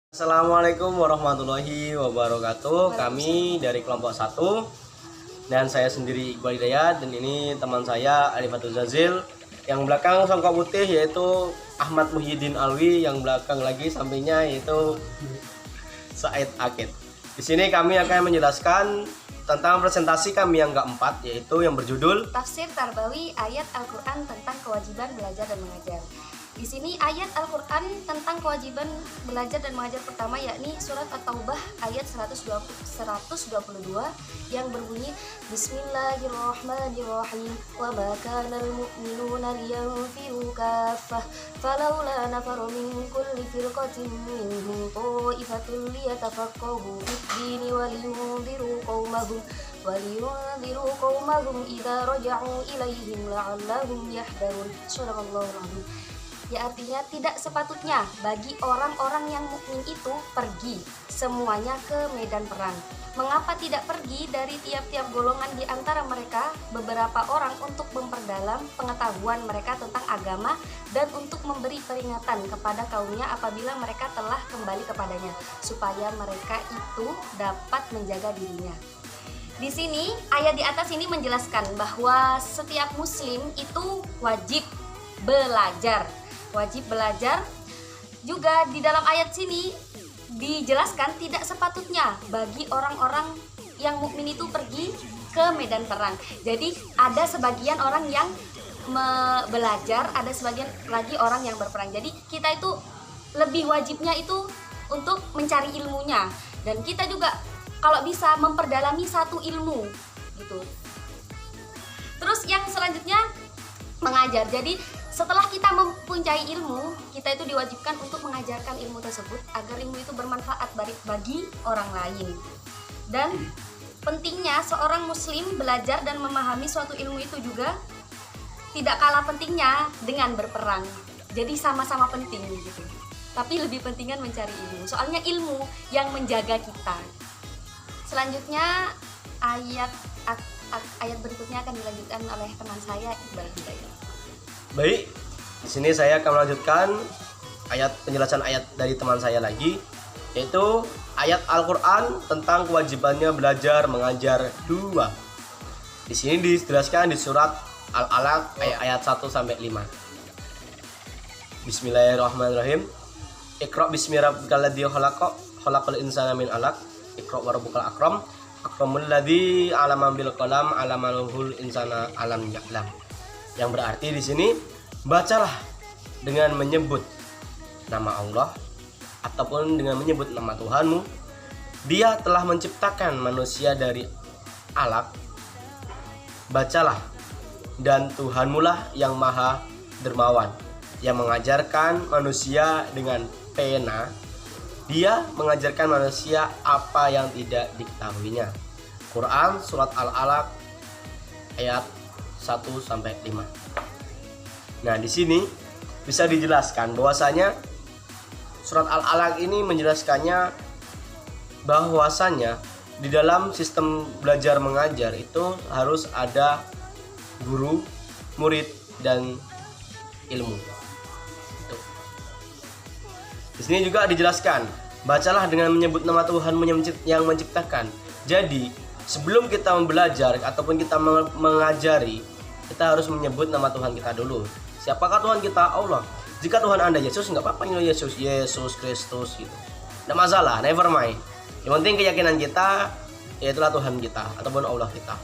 Assalamualaikum warahmatullahi wabarakatuh. Kami dari kelompok 1 dan saya sendiri Iqbal Hidayat, dan ini teman saya Alifatul Zazil. Yang belakang songkok putih yaitu Ahmad Muhyiddin Alwi, yang belakang lagi sampingnya yaitu Said Akid. Di sini kami akan menjelaskan tentang presentasi kami yang keempat, yaitu yang berjudul Tafsir Tarbawi Ayat Al-Quran tentang kewajiban belajar dan mengajar. Di sini ayat Al-Quran tentang kewajiban belajar dan mengajar pertama yakni surat At-Taubah ayat 122 yang berbunyi Bismillahirrahmanirrahim wa ma kana al-mu'minuna liyanfiru kaffah falawla nafaru min kulli firqatin minhum ta'ifatun liyatafaqahu fid-dini wa liyunziru qaumahum idza raja'u ilaihim la'allahum yahdharun. Subhanallahul azim. Ya, artinya tidak sepatutnya bagi orang-orang yang mukmin itu pergi semuanya ke medan perang. Mengapa tidak pergi dari tiap-tiap golongan di antara mereka beberapa orang untuk memperdalam pengetahuan mereka tentang agama dan untuk memberi peringatan kepada kaumnya apabila mereka telah kembali kepadanya, supaya mereka itu dapat menjaga dirinya. Di sini ayat di atas ini menjelaskan bahwa setiap muslim itu wajib belajar. Juga di dalam ayat sini dijelaskan tidak sepatutnya bagi orang-orang yang mukmin itu pergi ke medan perang. Jadi ada sebagian orang yang belajar, ada sebagian lagi orang yang berperang. Jadi kita itu lebih wajibnya itu untuk mencari ilmunya, dan kita juga kalau bisa memperdalami satu ilmu gitu. Terus yang selanjutnya mengajar. Jadi setelah kita mempunyai ilmu, kita itu diwajibkan untuk mengajarkan ilmu tersebut agar ilmu itu bermanfaat bagi orang lain. Dan pentingnya seorang muslim belajar dan memahami suatu ilmu itu juga tidak kalah pentingnya dengan berperang. Jadi sama-sama penting gitu. Tapi lebih pentingan mencari ilmu. Soalnya ilmu yang menjaga kita. Selanjutnya ayat berikutnya akan dilanjutkan oleh teman saya Iqbal Hidayat. Baik, di sini saya akan melanjutkan penjelasan ayat dari teman saya lagi, yaitu ayat Al-Quran tentang kewajibannya belajar mengajar 2. Di sini dijelaskan di surat Al-Alaq ayat 1-5. Bismillahirrahmanirrahim. Iqra bismi rabbikal ladzi khalaqal insana min 'alaq. Iqra wa rabbukal akram. Akramul ladzi 'allama bil qalam 'allamal insana alam ya'lam. Yang berarti di sini bacalah dengan menyebut nama Allah ataupun dengan menyebut nama Tuhanmu. Dia telah menciptakan manusia dari alaq. Bacalah, dan Tuhanmu lah yang maha dermawan, yang mengajarkan manusia dengan pena. Dia mengajarkan manusia apa yang tidak diketahuinya. Quran surat Al-Alaq ayat 1-5. Nah, di sini bisa dijelaskan bahwasanya surat Al-Alaq ini menjelaskannya bahwasanya di dalam sistem belajar mengajar itu harus ada guru, murid, dan ilmu. Di sini juga dijelaskan, bacalah dengan menyebut nama Tuhan yang menciptakan. Jadi sebelum kita belajar ataupun kita mengajari, kita harus menyebut nama Tuhan kita dulu. Siapakah Tuhan kita? Allah. Jika Tuhan Anda Yesus, nggak apa-apa panggil Yesus Kristus gitu. Nggak masalah, never mind. Yang penting keyakinan kita, yaitulah Tuhan kita ataupun Allah kita.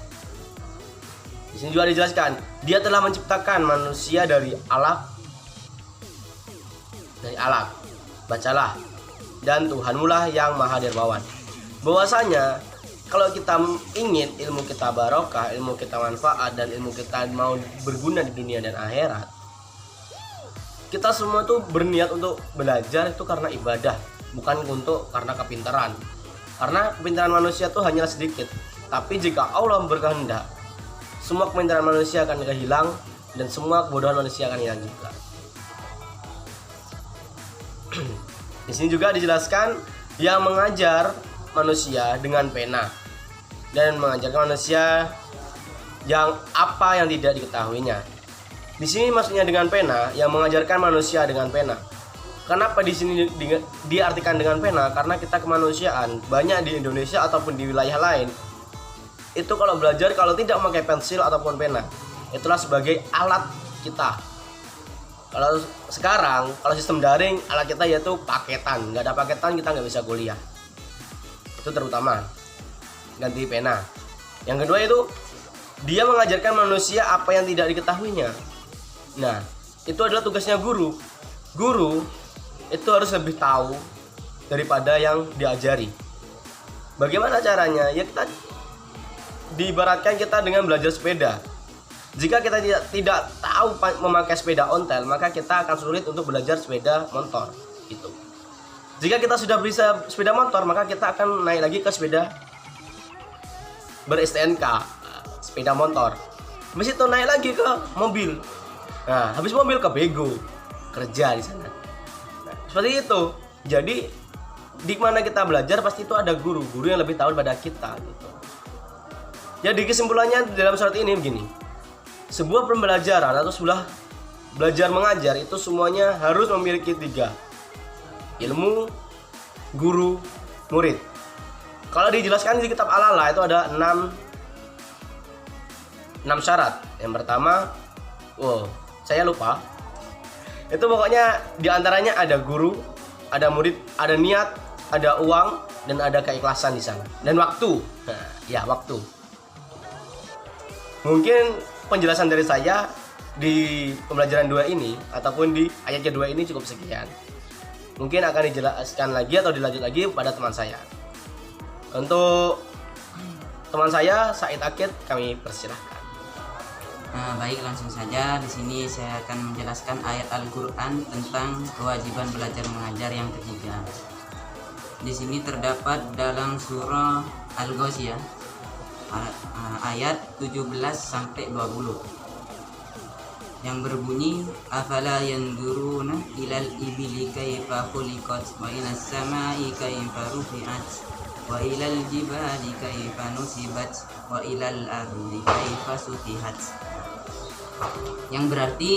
Di sini juga dijelaskan, Dia telah menciptakan manusia dari alaq. Bacalah, dan Tuhanmu lah yang maha dermawan. Bahwasanya kalau kita ingin ilmu kita barokah, ilmu kita manfaat, dan ilmu kita mau berguna di dunia dan akhirat, kita semua tuh berniat untuk belajar itu karena ibadah, bukan karena kepintaran. Karena kepintaran manusia tuh hanyalah sedikit. Tapi jika Allah berkehendak, semua kepintaran manusia akan hilang dan semua kebodohan manusia akan hilang juga. Di sini juga dijelaskan yang mengajar manusia dengan pena dan mengajarkan manusia apa yang tidak diketahuinya. Di sini maksudnya dengan pena, yang mengajarkan manusia dengan pena. Kenapa di sini diartikan dengan pena? Karena kita kemanusiaan banyak di Indonesia ataupun di wilayah lain itu kalau belajar kalau tidak memakai pensil ataupun pena, itulah sebagai alat kita. Kalau sekarang kalau sistem daring alat kita yaitu paketan, nggak ada paketan kita nggak bisa kuliah. Itu terutama ganti pena. Yang kedua itu dia mengajarkan manusia apa yang tidak diketahuinya. Nah, itu adalah tugasnya guru. Guru itu harus lebih tahu daripada yang diajari. Bagaimana caranya? Ya kita diibaratkan kita dengan belajar sepeda. Jika kita tidak tahu memakai sepeda ontel, maka kita akan sulit untuk belajar sepeda motor. Itu. Jika kita sudah bisa sepeda motor, maka kita akan naik lagi ke sepeda ber-STNK, sepeda motor. Habis itu naik lagi ke mobil. Nah, habis mobil ke bego, kerja di sana. Seperti itu. Jadi di mana kita belajar pasti itu ada guru yang lebih tahu daripada kita gitu. Jadi kesimpulannya dalam surat ini begini. Sebuah pembelajaran atau sebuah belajar mengajar itu semuanya harus memiliki 3. Ilmu, guru, murid. Kalau dijelaskan di kitab Al-Ala itu ada 6 syarat. Yang pertama, saya lupa. Itu pokoknya diantaranya ada guru, ada murid, ada niat, ada uang, dan ada keikhlasan di sana. Dan waktu. Nah, ya waktu. Mungkin penjelasan dari saya di pembelajaran 2 ini ataupun di ayat kedua ini cukup sekian. Mungkin akan dijelaskan lagi atau dilanjut lagi pada teman saya. Untuk teman saya Said Akid kami persilahkan. Baik, langsung saja. Di sini saya akan menjelaskan ayat Al-Qur'an tentang kewajiban belajar mengajar yang ketiga. Di sini terdapat dalam surah Al-Ghasyiyah ayat 17 sampai 20 yang berbunyi afala yanzuruna ilal ibili kaifa khuliqat wa ilas samai kaifa rufi'at wa ilal jibali kaifa nusibat wa ilal ardi kaifa sutihat. Yang berarti,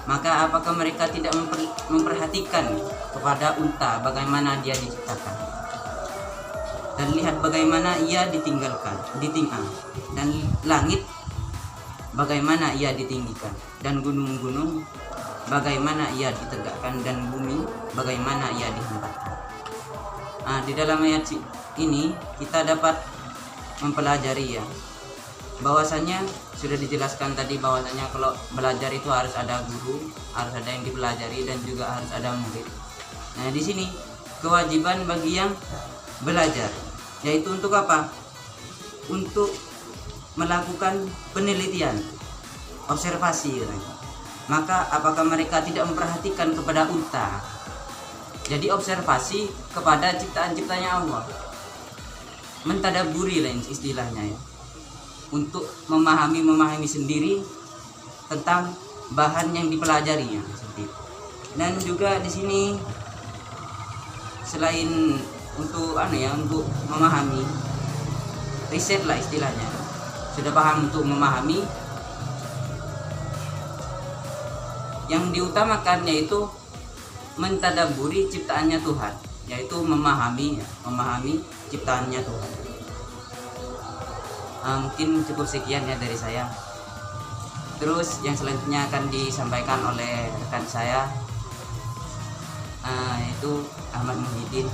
maka apakah mereka tidak memperhatikan kepada unta bagaimana dia diciptakan, dan lihat bagaimana ia ditinggalkan, dan langit bagaimana ia ditinggikan, dan gunung-gunung bagaimana ia ditegakkan, dan bumi bagaimana ia dihempatkan. Di dalam ayat ini kita dapat mempelajari bahwasanya sudah dijelaskan tadi bahwasanya kalau belajar itu harus ada guru, harus ada yang dipelajari, dan juga harus ada murid. Nah, di sini kewajiban bagi yang belajar yaitu untuk apa? Untuk melakukan penelitian, observasi. Maka apakah mereka tidak memperhatikan kepada unta? Jadi observasi kepada ciptaan-ciptanya Allah, mentadaburi lah istilahnya untuk memahami sendiri tentang bahan yang dipelajarinya seperti itu. Dan juga di sini selain untuk untuk memahami, riset lah istilahnya, sudah paham untuk memahami, yang diutamakan yaitu mentadaburi ciptaannya Tuhan, yaitu memahami ciptaannya Tuhan. Mungkin cukup sekian dari saya. Terus yang selanjutnya akan disampaikan oleh rekan saya, yaitu Ahmad Muhyiddin.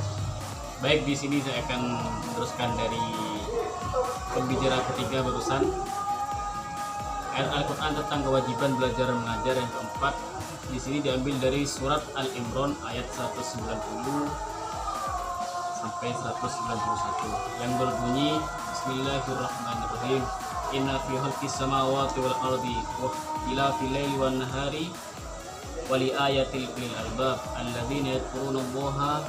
Baik, di sini saya akan meneruskan dari pembicara ketiga barusan. Ayat Al-Quran tentang kewajiban belajar mengajar yang keempat di sini diambil dari surat Al-Imran ayat 190 sampai 191 yang berbunyi Bismillahirrahmanirrahim. Inna fi khalqis samawati wal ardi wa ikhtilafil laili wan nahari wa li ayatil lil albab alladzina yadhkuruna Allaha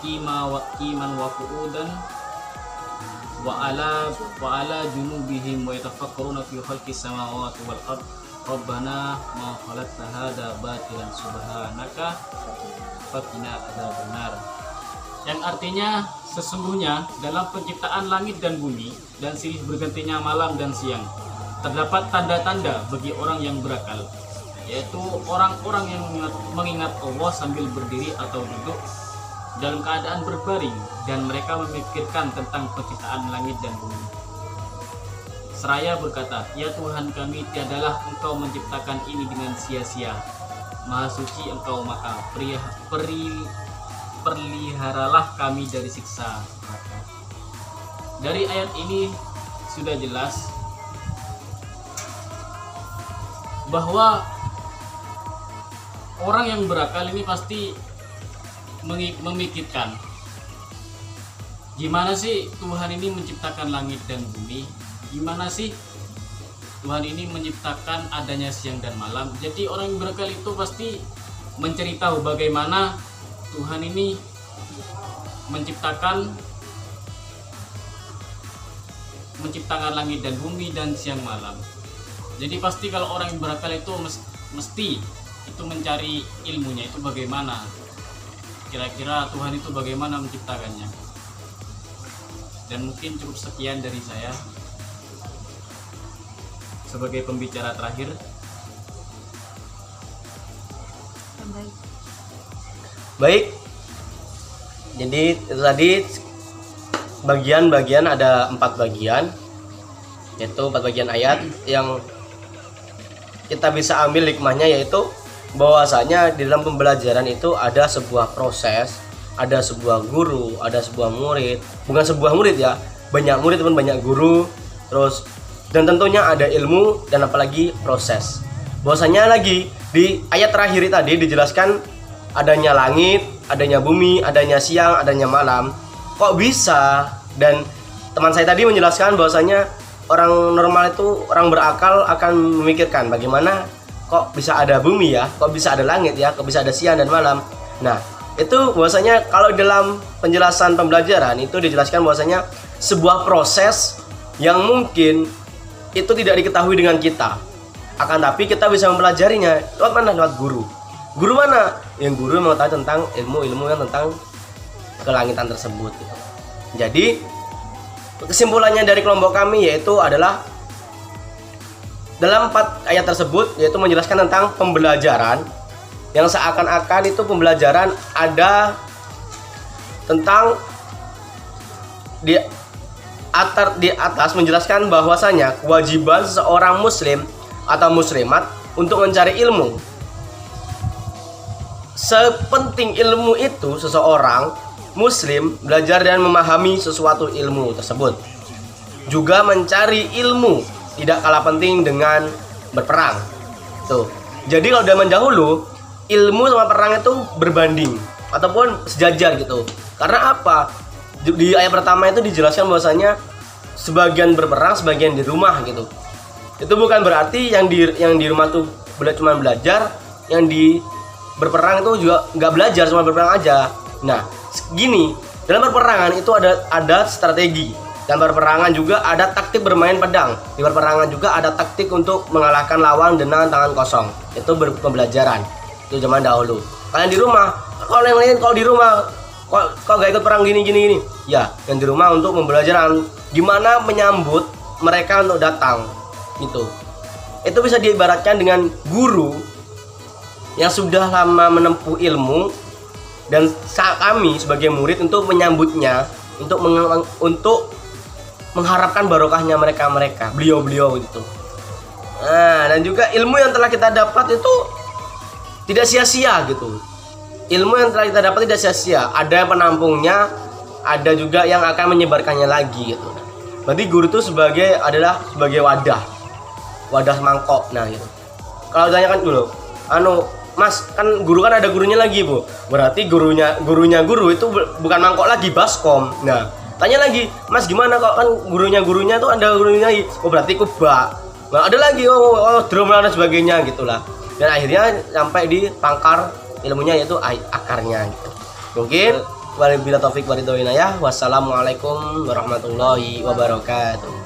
qiyaman wa qu'udan wa ala junubihim wa yatafakkaruna fi khalqis samawati wal ardi Rabbana ma khalaqta hadza batilan subhanaka faqina adzabannar. Yang artinya sesungguhnya dalam penciptaan langit dan bumi dan silih bergantinya malam dan siang terdapat tanda-tanda bagi orang yang berakal. yaitu orang-orang yang mengingat Allah sambil berdiri atau duduk dalam keadaan berbaring, dan mereka memikirkan tentang penciptaan langit dan bumi. Seraya berkata, ya Tuhan kami, tiadalah Engkau menciptakan ini dengan sia-sia. Maha suci Engkau, maka perliharalah kami dari siksa neraka. Dari ayat ini sudah jelas bahwa orang yang berakal ini pasti memikirkan gimana sih Tuhan ini menciptakan langit dan bumi, gimana sih Tuhan ini menciptakan adanya siang dan malam. Jadi orang yang berakal itu pasti mencari tahu bagaimana Tuhan ini menciptakan langit dan bumi dan siang malam. Jadi pasti kalau orang yang berakal itu mesti itu mencari ilmunya, itu bagaimana kira-kira Tuhan itu bagaimana menciptakannya. Dan mungkin cukup sekian dari saya sebagai pembicara terakhir. Baik, jadi itu tadi bagian-bagian, ada 4 bagian, yaitu 4 bagian ayat yang kita bisa ambil hikmahnya, yaitu bahwasanya di dalam pembelajaran itu ada sebuah proses, ada sebuah guru, ada sebuah murid, bukan sebuah murid ya, banyak murid pun banyak guru, terus dan tentunya ada ilmu dan apalagi proses. Bahwasanya lagi di ayat terakhir tadi dijelaskan adanya langit, adanya bumi, adanya siang, adanya malam. Kok bisa? Dan teman saya tadi menjelaskan bahwasanya orang normal itu, orang berakal akan memikirkan bagaimana kok bisa ada bumi ya, kok bisa ada langit ya, kok bisa ada siang dan malam. Nah, itu bahwasanya kalau dalam penjelasan pembelajaran itu dijelaskan bahwasanya sebuah proses yang mungkin itu tidak diketahui dengan kita. Akan tapi kita bisa mempelajarinya lewat mana? Lewat guru. Guru mana? Yang guru mengetahui tentang ilmu-ilmu yang tentang kelangitan tersebut gitu. Jadi kesimpulannya dari kelompok kami yaitu adalah dalam 4 ayat tersebut, yaitu menjelaskan tentang pembelajaran yang seakan-akan itu pembelajaran ada tentang di atas menjelaskan bahwasanya kewajiban seseorang muslim atau muslimat untuk mencari ilmu. Sepenting ilmu itu, seseorang muslim belajar dan memahami sesuatu ilmu tersebut. Juga mencari ilmu tidak kalah penting dengan berperang. Tuh. Jadi kalau zaman dahulu ilmu sama perang itu berbanding ataupun sejajar gitu. Karena apa? Di ayat pertama itu dijelaskan bahwasanya sebagian berperang, sebagian di rumah gitu. Itu bukan berarti yang di rumah tuh cuma belajar, yang di berperang itu juga nggak belajar, cuma berperang aja. Nah, gini, dalam perperangan itu ada strategi. Dan perperangan juga ada taktik bermain pedang. Di perperangan juga ada taktik untuk mengalahkan lawan dengan tangan kosong. Itu pembelajaran. Itu zaman dahulu. Kalian di rumah, kalau yang lain kalau di rumah kok gak ikut perang gini. Ya, yang di rumah untuk pembelajaran gimana menyambut mereka untuk datang. Gitu. Itu bisa diibaratkan dengan guru yang sudah lama menempuh ilmu dan kami sebagai murid untuk menyambutnya, untuk mengharapkan barokahnya mereka beliau gitu. Nah, dan juga ilmu yang telah kita dapat itu tidak sia-sia gitu. Ilmu yang telah kita dapat tidak sia-sia. Ada yang penampungnya, ada juga yang akan menyebarkannya lagi gitu. Berarti guru itu adalah sebagai wadah mangkok. Nah gitu. Kalau ditanyakan dulu, Mas, kan guru kan ada gurunya lagi, Bu. Berarti gurunya guru itu bukan mangkok lagi, baskom. Nah, tanya lagi, Mas gimana kok kan gurunya tuh ada gurunya lagi. Oh berarti kubak. Nah, ada lagi drum dan sebagainya gitulah. Dan akhirnya sampai di pangkar ilmunya yaitu akarnya gitu. Mungkin wabillahi taufik walhidayah. Wassalamualaikum warahmatullahi wabarakatuh.